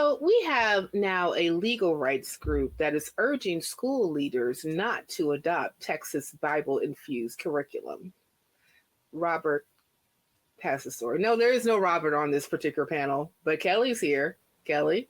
So we have now a legal rights group that is urging school leaders not to adopt Texas Bible-infused curriculum. Robert has the story. No, there is no Robert on this particular panel, but Kelly's here. Kelly?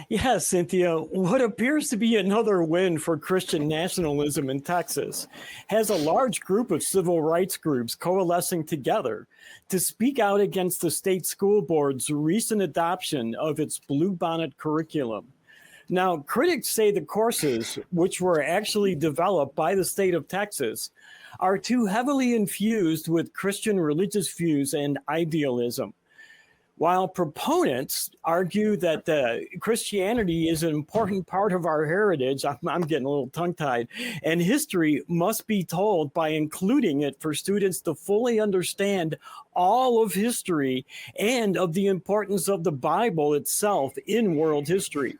Yeah, Cynthia, what appears to be another win for Christian nationalism in Texas has a large group of civil rights groups coalescing together to speak out against the state school board's recent adoption of its Blue Bonnet curriculum. Now, critics say the courses, which were actually developed by the state of Texas, are too heavily infused with Christian religious views and idealism. While proponents argue that Christianity is an important part of our heritage, I'm getting a little tongue-tied, and history must be told by including it for students to fully understand all of history and of the importance of the Bible itself in world history.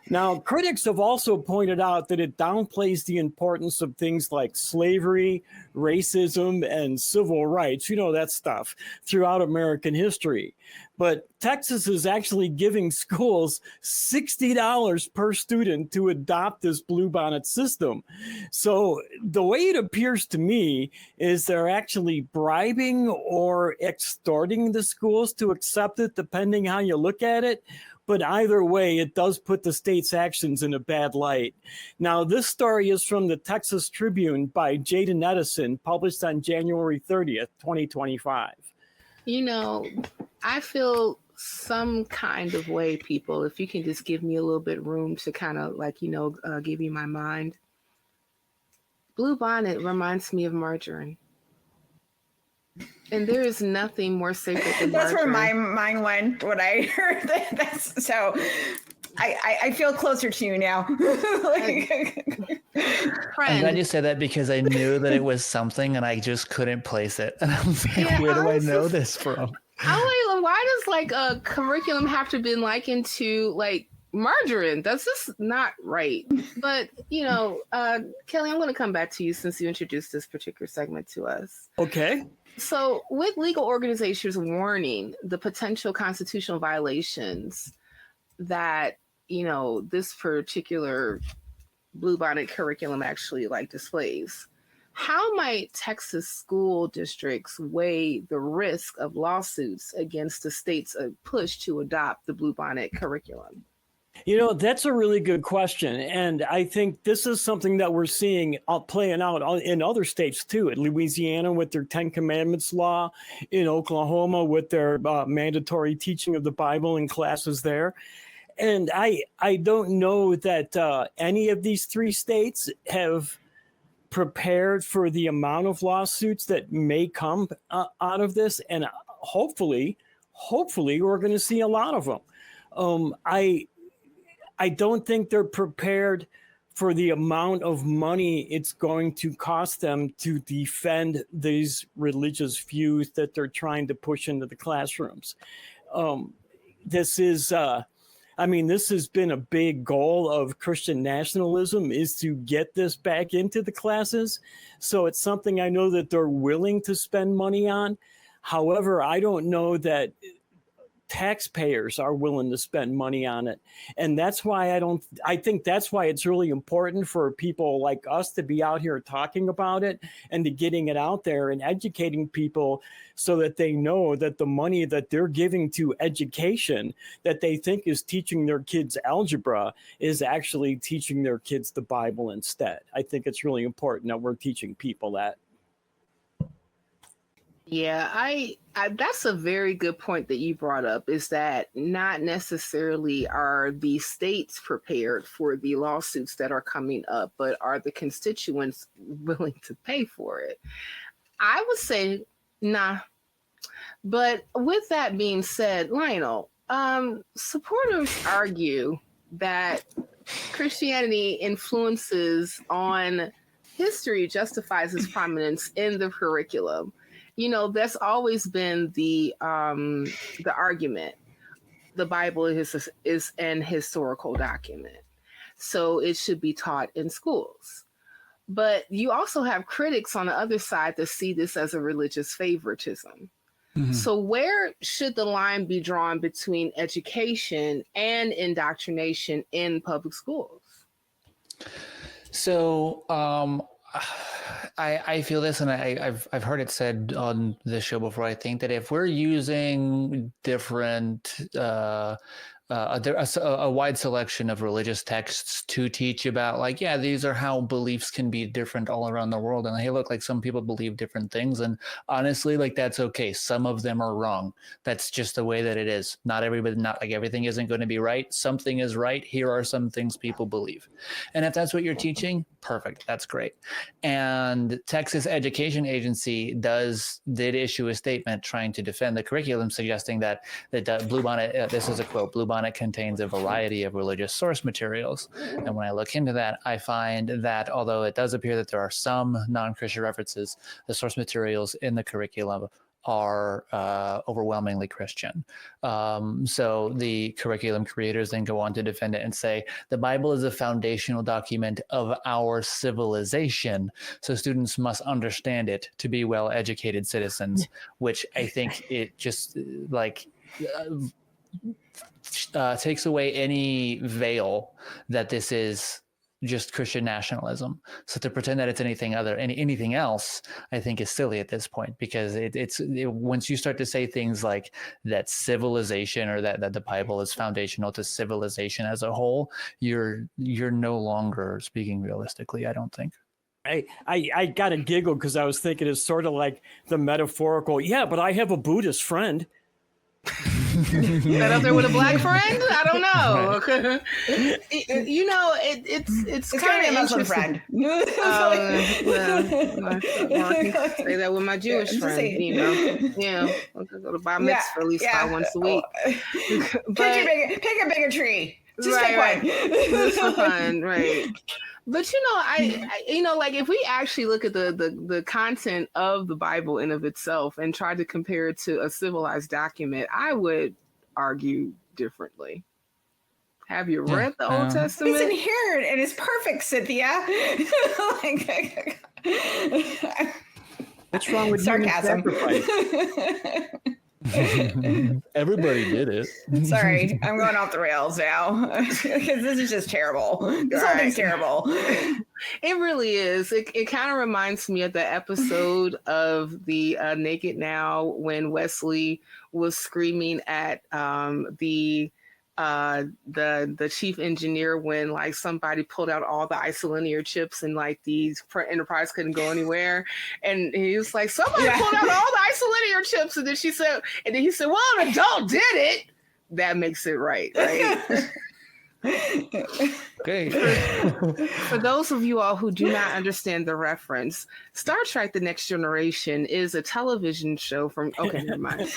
Now, critics have also pointed out that it downplays the importance of things like slavery, racism, and civil rights, that stuff, throughout American history. But Texas is actually giving schools $60 per student to adopt this Blue Bonnet system. So the way it appears to me is they're actually bribing or extorting the schools to accept it, depending how you look at it. But either way, it does put the state's actions in a bad light. Now, this story is from the Texas Tribune by Jaden Edison, published on January 30th, 2025. I feel some kind of way, people, if you can just give me a little bit room to kind of give you my mind. Blue Bonnet reminds me of margarine. And there is nothing more sacred than That's margarine. where my mind went when I heard that. So I feel closer to you now. I'm glad you said that because I knew that it was something and I just couldn't place it. And I was like, where do I know this from? Why does a curriculum have to be likened to margarine? That's just not right. But Kelly, I'm going to come back to you since you introduced this particular segment to us. Okay. So with legal organizations warning the potential constitutional violations that, this particular Blue Bonnet curriculum actually displays, how might Texas school districts weigh the risk of lawsuits against the state's push to adopt the Blue Bonnet curriculum? That's a really good question. And I think this is something that we're seeing playing out in other states too. In Louisiana with their 10 Commandments law, in Oklahoma with their mandatory teaching of the Bible in classes there. And I don't know that any of these three states have prepared for the amount of lawsuits that may come out of this. And hopefully we're going to see a lot of them. I don't think they're prepared for the amount of money it's going to cost them to defend these religious views that they're trying to push into the classrooms. This has been a big goal of Christian nationalism, is to get this back into the classes. So it's something I know that they're willing to spend money on. However, I don't know that taxpayers are willing to spend money on it. And that's why I think that's why it's really important for people like us to be out here talking about it and to getting it out there and educating people so that they know that the money that they're giving to education that they think is teaching their kids algebra is actually teaching their kids the Bible instead. I think it's really important that we're teaching people that. Yeah, I that's a very good point that you brought up, is that not necessarily are the states prepared for the lawsuits that are coming up, but are the constituents willing to pay for it? I would say nah. But with that being said, Lionel, supporters argue that Christianity influences on history justifies its prominence in the curriculum. That's always been the argument. The Bible is an historical document, so it should be taught in schools. But you also have critics on the other side that see this as a religious favoritism. So where should the line be drawn between education and indoctrination in public schools? So I feel this, and I've heard it said on this show before. I think that if we're using different a wide selection of religious texts to teach about, like, yeah, these are how beliefs can be different all around the world, and hey, look, like some people believe different things, and honestly, like, that's okay. Some of them are wrong. That's just the way that it is. Not like everything isn't going to be right. Something is right. Here are some things people believe, and if that's what you're teaching, perfect. That's great. And Texas Education Agency did issue a statement trying to defend the curriculum, suggesting that Blue Bonnet, this is a quote, Blue Bonnet contains a variety of religious source materials. And when I look into that, I find that although it does appear that there are some non-Christian references, the source materials in the curriculum are overwhelmingly Christian. So the curriculum creators then go on to defend it and say, the Bible is a foundational document of our civilization, so students must understand it to be well-educated citizens, which I think it just takes away any veil that this is just Christian nationalism. So to pretend that it's anything else, I think is silly at this point, because once you start to say things like that civilization, or that the Bible is foundational to civilization as a whole, you're no longer speaking realistically, I don't think. I got a giggle because I was thinking it's sort of like the metaphorical, yeah, but I have a Buddhist friend. That up there with a black friend? I don't know. You know, it's kind of a Muslim friend. Well, I can say that with my Jewish friend. You know, yeah, I'll go to bar mitzvah at least 5 once a week. Pick a bigger tree. Just pick one. Just for fun, right? But you know, I like, if we actually look at the content of the Bible in of itself and try to compare it to a civilized document, I would argue differently. Have you read the Old Testament? It's inherent and it's perfect, Cynthia. What's wrong with sarcasm? Everybody did it. Sorry, I'm going off the rails now because this is just terrible. This whole thing's terrible. It really is. It kind of reminds me of the episode of the Naked Now when Wesley was screaming at the chief engineer when, like, somebody pulled out all the isolinear chips and, like, the Enterprise couldn't go anywhere, and he was like, somebody pulled out all the isolinear chips, and then he said, well, an adult did it. That makes it right? Okay. For those of you all who do not understand the reference, Star Trek: The Next Generation is a television show from, okay, never mind.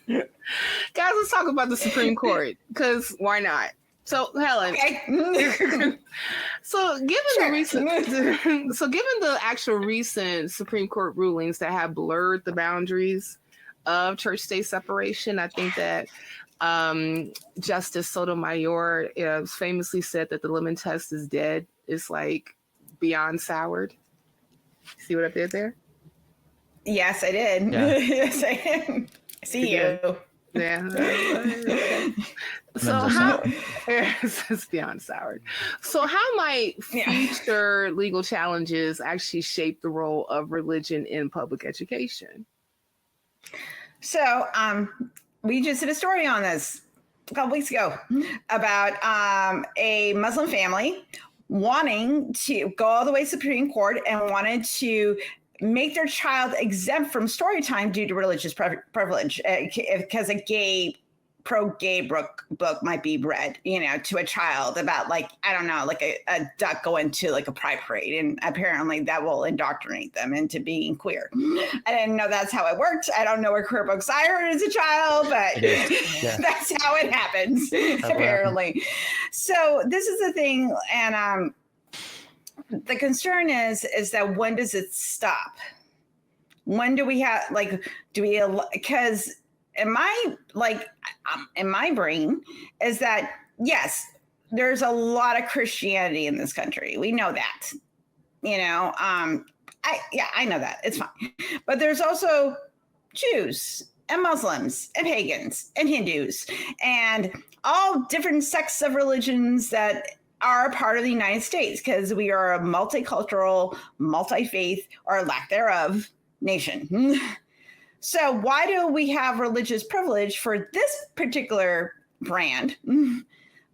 Guys, let's talk about the Supreme Court, because why not? So, Helen, given the actual recent Supreme Court rulings that have blurred the boundaries of church-state separation, I think that Justice Sotomayor famously said that the lemon test is dead. It's like beyond soured. See what I did there? Yes, I did. Yeah. Yes, I did. See you. Yeah. So how it's beyond soured. So how might future legal challenges actually shape the role of religion in public education? So we just did a story on this a couple weeks ago about a Muslim family wanting to go all the way to the Supreme Court and wanted to make their child exempt from story time due to religious privilege, because a pro-gay book might be read, to a child about, like, I don't know, like a duck going to like a pride parade, and apparently that will indoctrinate them into being queer. I didn't know that's how it worked. I don't know what queer books I read as a child, but that's how it happens, apparently. So this is the thing, and the concern is that when does it stop? When do we have, because in my brain is that, yes, there's a lot of Christianity in this country. We know that, I know that, it's fine. But there's also Jews and Muslims and pagans and Hindus and all different sects of religions that are part of the United States, because we are a multicultural, multi-faith, or lack thereof, nation. So why do we have religious privilege for this particular brand,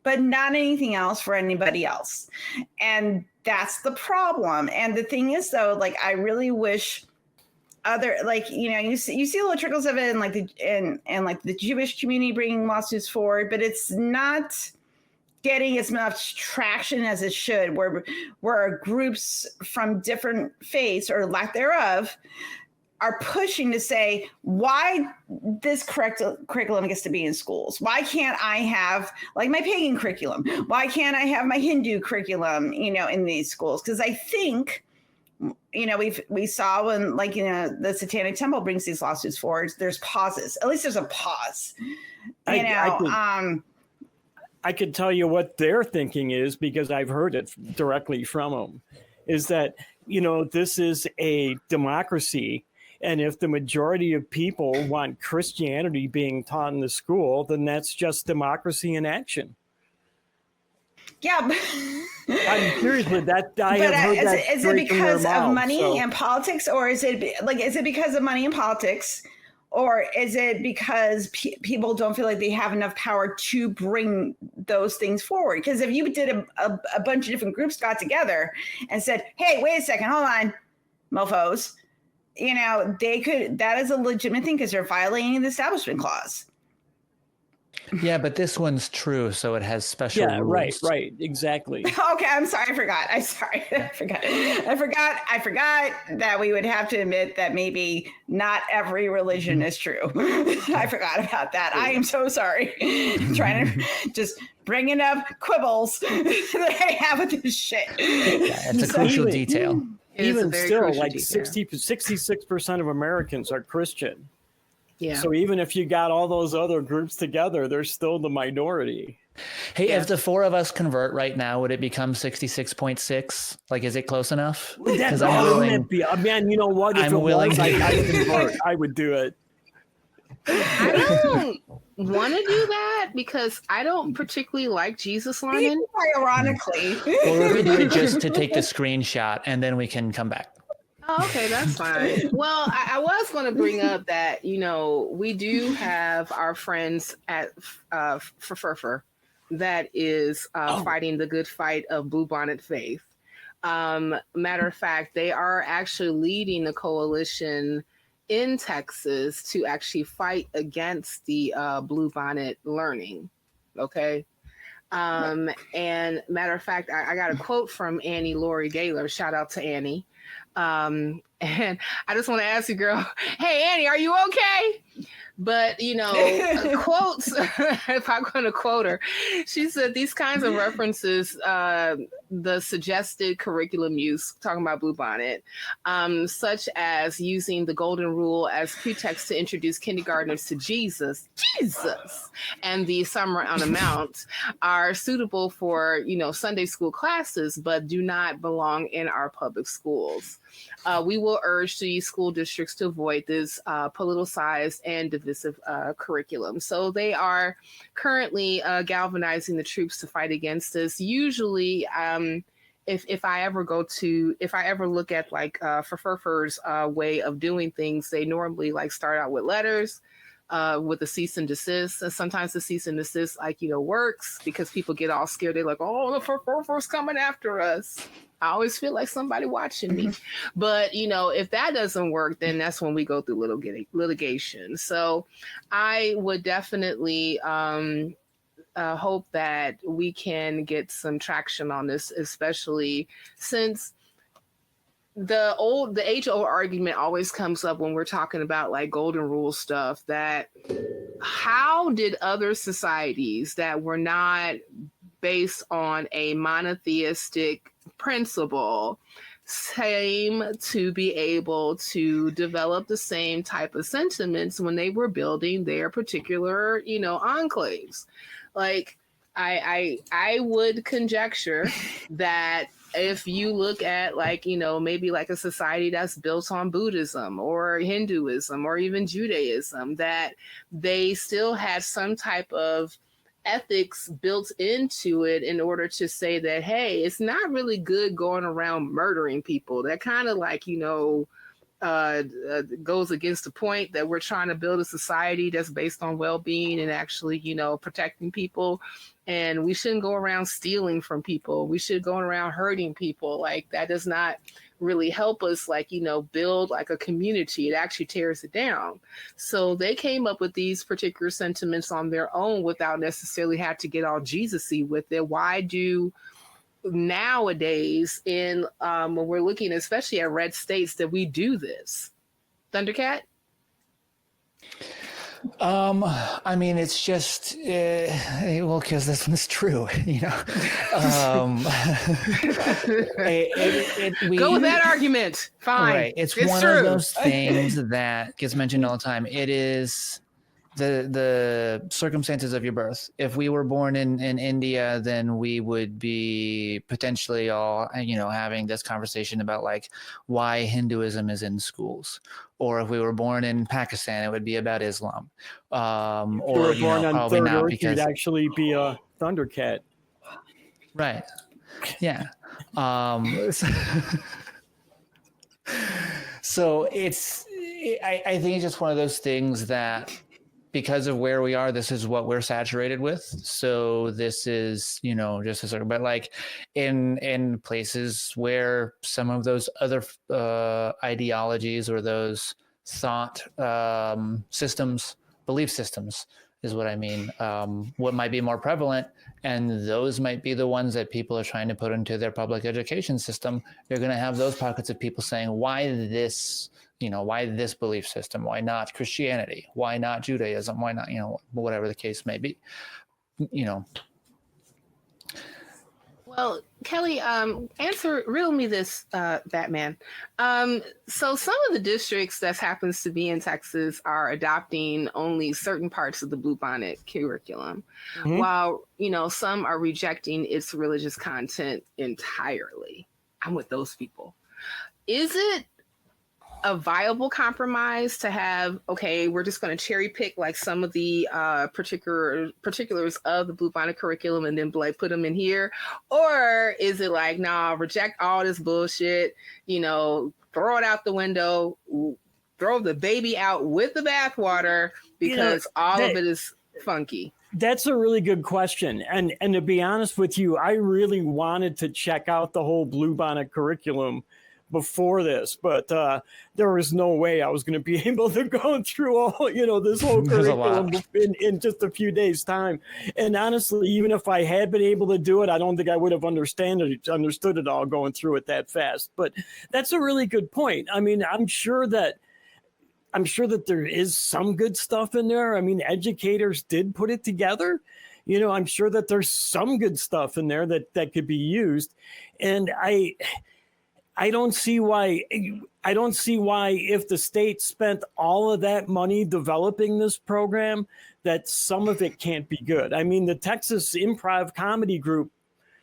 but not anything else for anybody else? And that's the problem. And the thing is, though, like, I really wish other, like, you know, you see little trickles of it in like the Jewish community bringing lawsuits forward, but it's not getting as much traction as it should, where groups from different faiths or lack thereof are pushing to say, why this curriculum gets to be in schools? Why can't I have like my pagan curriculum? Why can't I have my Hindu curriculum, you know, in these schools? Because I think, you know, we saw when, like, you know, the Satanic Temple brings these lawsuits forward, there's pauses. At least there's a pause. I could tell you what their thinking is, because I've heard it directly from them, is that, you know, this is a democracy. And if the majority of people want Christianity being taught in the school, then that's just democracy in action. Yeah. I'm curious with that. Is it because of money and politics, or is it because of money and politics? Or is it because people don't feel like they have enough power to bring those things forward? Because if you did a bunch of different groups got together and said, hey, wait a second, hold on, mofos, you know, that is a legitimate thing because they're violating the Establishment Clause. Yeah, but this one's true, so it has special rules. Right, exactly. Okay, I'm sorry, I forgot. I forgot that we would have to admit that maybe not every religion is true. I forgot about that. I am so sorry. Trying to just bringing up quibbles that I have with this shit. Yeah, it's a crucial detail. Even still, like 66% of Americans are Christian. Yeah. So even if you got all those other groups together, they're still the minority. Hey, if the four of us convert right now, would it become 66.6? Like, is it close enough? Because I'm willing. Man, you know what? If I'm willing, I'd convert. I would do it. I don't want to do that because I don't particularly like Jesus Lyman. Ironically. Or we could do it just to take the screenshot, and then we can come back. Oh, okay, that's fine. Well, I was going to bring up that, you know, we do have our friends at FFR that is fighting the good fight of Blue Bonnet faith. Matter of fact, they are actually leading a coalition in Texas to actually fight against the Blue Bonnet learning. Okay. And matter of fact, I got a quote from Annie Laurie Gaylor. Shout out to Annie. And I just want to ask you, girl, hey, Annie, are you okay? But, you know, quotes, if I'm going to quote her, she said these kinds of references, the suggested curriculum use, talking about Blue Bonnet, such as using the golden rule as pretext to introduce kindergartners to Jesus, and the Sermon on the Mount are suitable for, you know, Sunday school classes, but do not belong in our public schools. We will urge the school districts to avoid this politicized and divisive curriculum. So they are currently galvanizing the troops to fight against this. Usually, if I ever look at like FFR's way of doing things, they normally like start out with letters. With a cease and desist. And sometimes the cease and desist, like, you know, works because people get all scared. They're like, oh, the FFR's coming after us. I always feel like somebody watching me. But, you know, if that doesn't work, then that's when we go through litigation. So I would definitely hope that we can get some traction on this, especially since the age-old argument always comes up when we're talking about like golden rule stuff, that how did other societies that were not based on a monotheistic principle seem to be able to develop the same type of sentiments when they were building their particular, you know, enclaves? Like, I would conjecture that if you look at like, maybe like a society that's built on Buddhism or Hinduism or even Judaism, that they still had some type of ethics built into it in order to say that, hey, it's not really good going around murdering people. That kind of like, goes against the point that we're trying to build a society that's based on well-being and actually, protecting people. And we shouldn't go around stealing from people. We should go around hurting people. Like that does not really help us, like, build like a community. It actually tears it down. So they came up with these particular sentiments on their own without necessarily have to get all Jesus-y with it. Why do nowadays when we're looking especially at red states that we do this? Thundercat? I mean, it's just because this one's true, Go with that argument. Fine. Right. It's one true. of those things that gets mentioned all the time. It is the circumstances of your birth. If we were born in India, then we would be potentially all, having this conversation about like why Hinduism is in schools. Or if we were born in Pakistan, it would be about Islam. Or if we were born on probably Third not Earth, because you'd actually be a Thundercat. Right. Yeah. So I think it's just one of those things that because of where we are, this is what we're saturated with. So this is, just a sort of, but like in places where some of those other ideologies or those thought systems, belief systems is what I mean, what might be more prevalent, and those might be the ones that people are trying to put into their public education system. You're going to have those pockets of people saying, why this belief system? Why not Christianity? Why not Judaism? Why not, whatever the case may be, Well, Kelly, riddle me this, Batman. So some of the districts that happens to be in Texas are adopting only certain parts of the Blue Bonnet curriculum, while, some are rejecting its religious content entirely. I'm with those people. Is it a viable compromise to have, okay, we're just going to cherry pick like some of the particulars of the Blue Bonnet curriculum and then like put them in here? Or is it like, nah, reject all this bullshit, throw it out the window, throw the baby out with the bathwater because all of it is funky? That's a really good question. And to be honest with you, I really wanted to check out the whole Blue Bonnet curriculum before this, but there was no way I was going to be able to go through all, this whole curriculum in just a few days' time. And honestly, even if I had been able to do it, I don't think I would have understood it all going through it that fast. But that's a really good point. I mean, I'm sure that there is some good stuff in there. I mean, educators did put it together. I'm sure that there's some good stuff in there that could be used. And I don't see why if the state spent all of that money developing this program, that some of it can't be good. I mean, the Texas Improv Comedy Group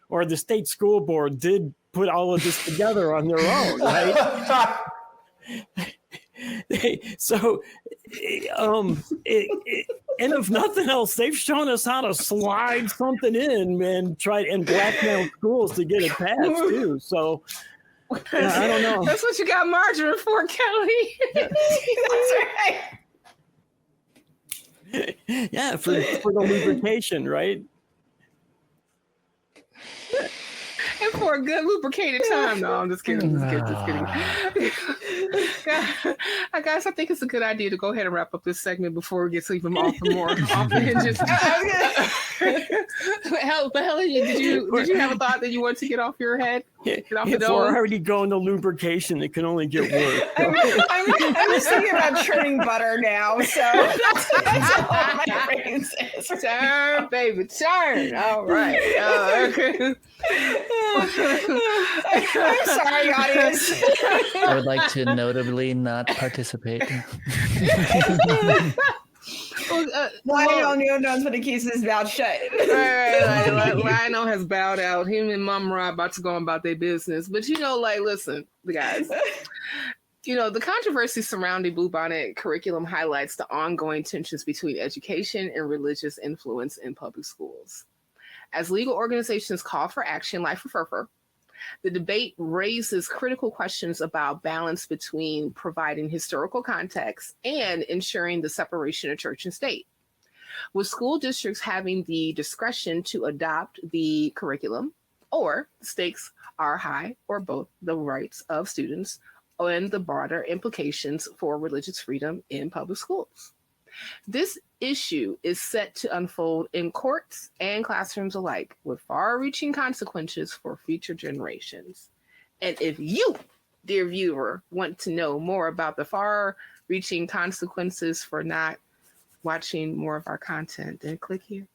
or the state school board did put all of this together on their own, right? And if nothing else, they've shown us how to slide something in and blackmail schools to get it passed too. So I don't know. That's what you got margarine for, Kelly. That's right. Yeah, for the lubrication, right? And for a good lubricated time. No, I'm just kidding. Guys, I think it's a good idea to go ahead and wrap up this segment before we get even off the hinges. But Helen, did you have a thought that you wanted to get off your head? Get off the dome? We're already going to lubrication. It can only get worse. I'm just thinking about churning butter now, so that's all my brain says. Turn, baby, turn. All right. I'm sorry, audience. I would like to notably not participate. Lionel knows when to keep his mouth shut. Right, like Lionel has bowed out. Him and Mum are about to go about their business. But listen, the guys. The controversy surrounding Blue Bonnet curriculum highlights the ongoing tensions between education and religious influence in public schools. As legal organizations call for action like for FERFER, the debate raises critical questions about balance between providing historical context and ensuring the separation of church and state. With school districts having the discretion to adopt the curriculum, or the stakes are high, or both the rights of students and the broader implications for religious freedom in public schools. This issue is set to unfold in courts and classrooms alike, with far-reaching consequences for future generations. And if you, dear viewer, want to know more about the far-reaching consequences for not watching more of our content, then click here.